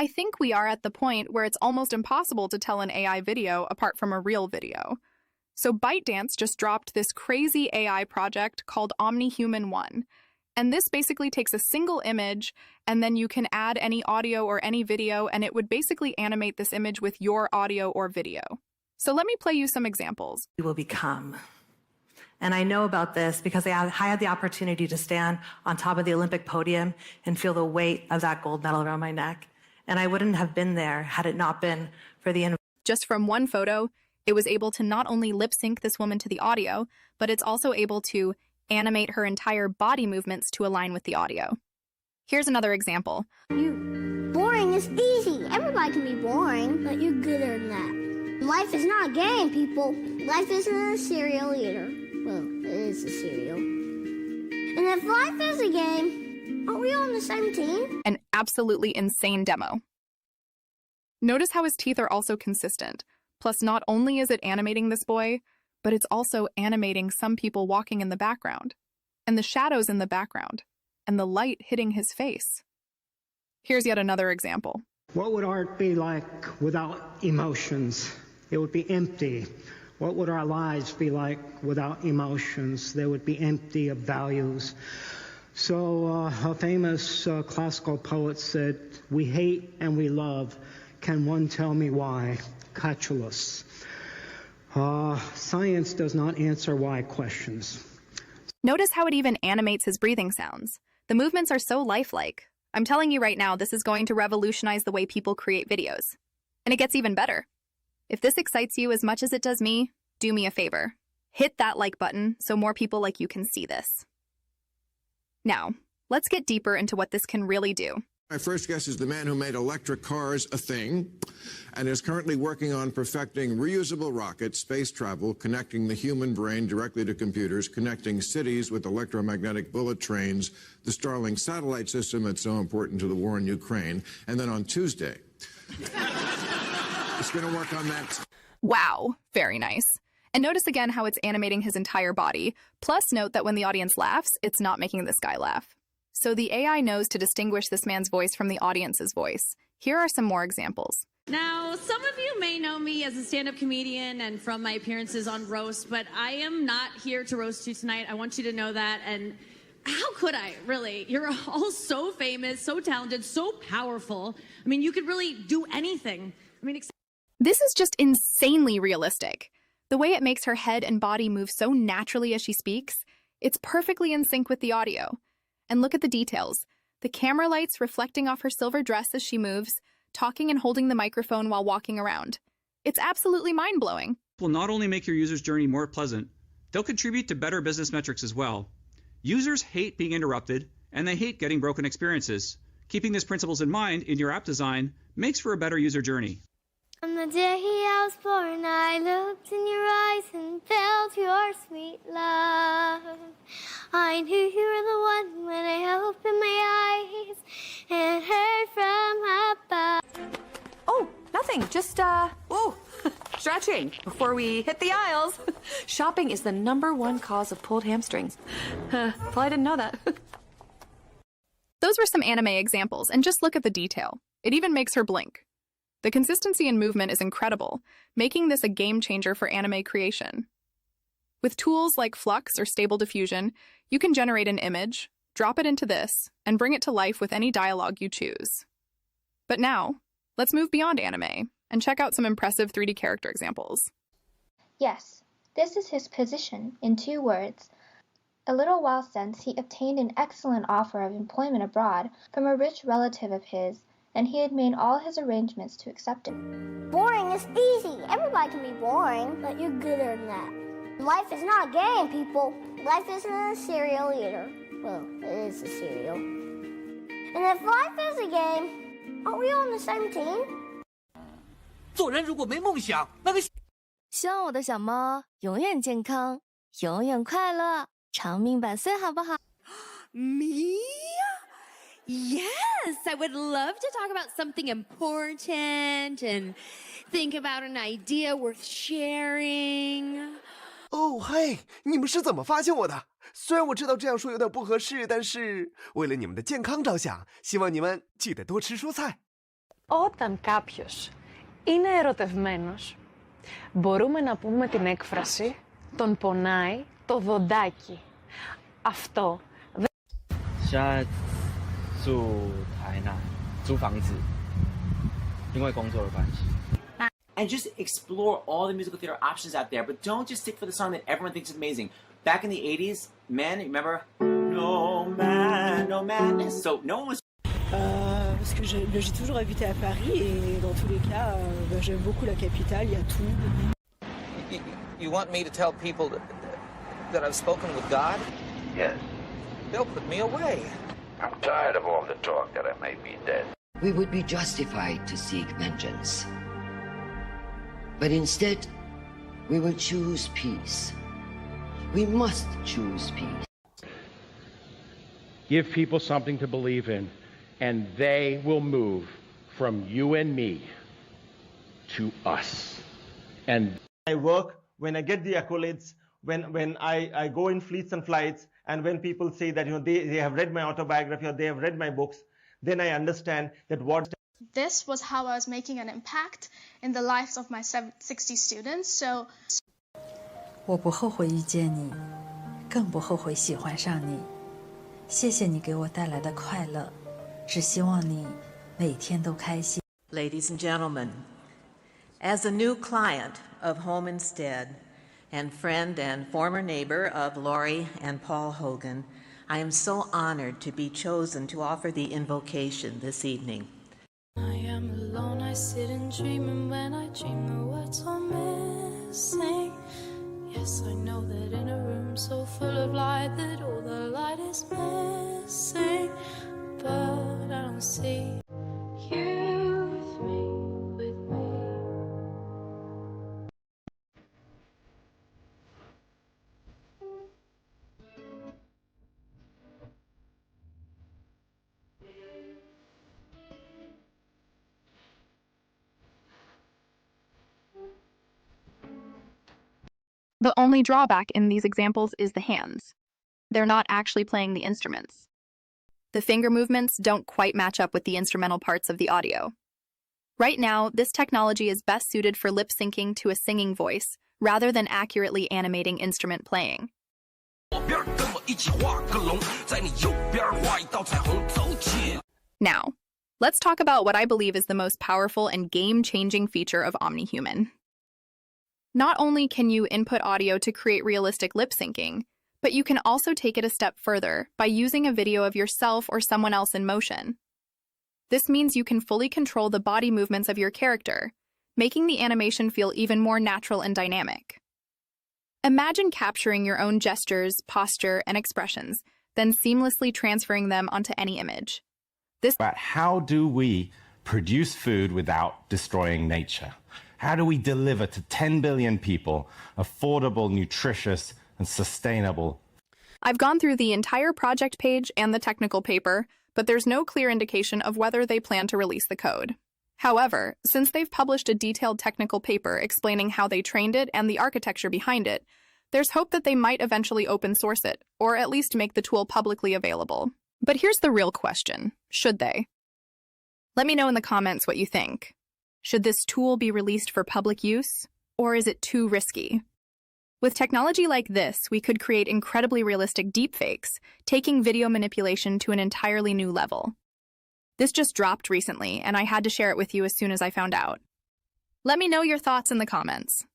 I think we are at the point where it's almost impossible to tell an AI video apart from a real video. So ByteDance just dropped this crazy AI project called OmniHuman-1. And this basically takes a single image, and then you can add any audio or any video, and it would basically animate this image with your audio or video. So let me play you some examples. You will become. And I know about this because I had the opportunity to stand on top of the Olympic podium and feel the weight of that gold medal around my neck. And I wouldn't have been there had it not been for the... Just from one photo, it was able to not only lip sync this woman to the audio, but it's also able to animate her entire body movements to align with the audio. Here's another example. Boring is easy. Everybody can be boring, but you're gooder than that. Life is not a game, people. Life isn't a cereal either. Well, it is a cereal. And if life is a game, aren't we all on the same team? An absolutely insane demo. Notice how his teeth are also consistent. Plus, not only is it animating this boy, but it's also animating some people walking in the background, and the shadows in the background, and the light hitting his face. Here's yet another example. What would art be like without emotions? It would be empty. What would our lives be like without emotions? They would be empty of values. So a famous classical poet said, "We hate and we love. Can one tell me why?" Catullus. Science does not answer why questions. Notice how it even animates his breathing sounds. The movements are so lifelike. I'm telling you right now, this is going to revolutionize the way people create videos. And it gets even better. If this excites you as much as it does me, do me a favor. Hit that like button so more people like you can see this. Now, let's get deeper into what this can really do. My first guest is the man who made electric cars a thing and is currently working on perfecting reusable rockets, space travel, connecting the human brain directly to computers, connecting cities with electromagnetic bullet trains, the Starlink satellite system that's so important to the war in Ukraine. And then on Tuesday, it's going to work on that. Wow, very nice. And notice again how it's animating his entire body. Plus, note that when the audience laughs, it's not making this guy laugh. So the AI knows to distinguish this man's voice from the audience's voice. Here are some more examples. Now, some of you may know me as a stand-up comedian and from my appearances on Roast, but I am not here to roast you tonight. I want you to know that. And how could I, really? You're all so famous, so talented, so powerful. I mean, you could really do anything. I mean, this is just insanely realistic. The way it makes her head and body move so naturally as she speaks, it's perfectly in sync with the audio. And look at the details. The camera lights reflecting off her silver dress as she moves, talking and holding the microphone while walking around. It's absolutely mind-blowing. Will not only make your user's journey more pleasant, they'll contribute to better business metrics as well. Users hate being interrupted, and they hate getting broken experiences. Keeping these principles in mind in your app design makes for a better user journey. On the day I was born, I looked in your eyes and felt your sweet love. I knew you were the one when I opened my eyes and heard from above. Oh, nothing. Just, stretching before we hit the aisles. Shopping is the #1 cause of pulled hamstrings. Well, I didn't know that. Those were some anime examples, and just look at the detail. It even makes her blink. The consistency in movement is incredible, making this a game changer for anime creation. With tools like Flux or Stable Diffusion, you can generate an image, drop it into this, and bring it to life with any dialogue you choose. But now, let's move beyond anime and check out some impressive 3D character examples. Yes, this is his position in 2 words. A little while since, he obtained an excellent offer of employment abroad from a rich relative of his, and he had made all his arrangements to accept it. Boring is easy. Everybody can be boring, but you're gooder than that. Life is not a game, people. Life isn't a cereal either. Well, it is a cereal. And if life is a game, aren't we all on the same team? 做人如果没梦想，那个希望我的小猫永远健康，永远快乐，长命百岁，好不好？ Me? Yes, I would love to talk about something important and think about an idea worth sharing. 哦嘿，你们是怎么发现我的？虽然我知道这样说有点不合适，但是为了你们的健康着想，希望你们记得多吃蔬菜。Όταν κάποιος είναι ερωτευμένος, μπορούμε να πούμε την έκφραση «τον πονάει το δοντάκι». Αυτό δεν... 现在住台南，租房子，因为工作的关系。 And just explore all the musical theater options out there, but don't just stick for the song that everyone thinks is amazing. Back in the 80s, men, remember? No man, no madness. So no one was... Parce que j'ai toujours habité à Paris et dans tous les cas, j'aime beaucoup la capitale, il y a tout. You want me to tell people that I've spoken with God? Yes. They'll put me away. I'm tired of all the talk that I may be dead. We would be justified to seek vengeance. But instead, we will choose peace. We must choose peace. Give people something to believe in, and they will move from you and me to us. And I work, when I get the accolades, when I go in fleets and flights, and when people say that they have read my autobiography or they have read my books, then I understand that what... This was how I was making an impact in the lives of my 60 students. So 我不后悔遇见你，更不后悔喜欢上你。谢谢你给我带来的快乐，只希望你每天都开心。 Ladies and gentlemen, as a new client of Home Instead and friend and former neighbor of Lori and Paul Hogan, I am so honored to be chosen to offer the invocation this evening. I am alone, I sit and dream, and when I dream the words are missing. Yes, I know that in a room so full of light that all the light is missing, but I don't see you with me, with me. The only drawback in these examples is the hands. They're not actually playing the instruments. The finger movements don't quite match up with the instrumental parts of the audio. Right now, this technology is best suited for lip syncing to a singing voice, rather than accurately animating instrument playing. Now, let's talk about what I believe is the most powerful and game-changing feature of OmniHuman. Not only can you input audio to create realistic lip syncing, but you can also take it a step further by using a video of yourself or someone else in motion. This means you can fully control the body movements of your character, making the animation feel even more natural and dynamic. Imagine capturing your own gestures, posture, and expressions, then seamlessly transferring them onto any image. But how do we produce food without destroying nature? How do we deliver to 10 billion people affordable, nutritious, and sustainable? I've gone through the entire project page and the technical paper, but there's no clear indication of whether they plan to release the code. However, since they've published a detailed technical paper explaining how they trained it and the architecture behind it, there's hope that they might eventually open source it, or at least make the tool publicly available. But here's the real question: should they? Let me know in the comments what you think. Should this tool be released for public use, or is it too risky? With technology like this, we could create incredibly realistic deepfakes, taking video manipulation to an entirely new level. This just dropped recently, and I had to share it with you as soon as I found out. Let me know your thoughts in the comments.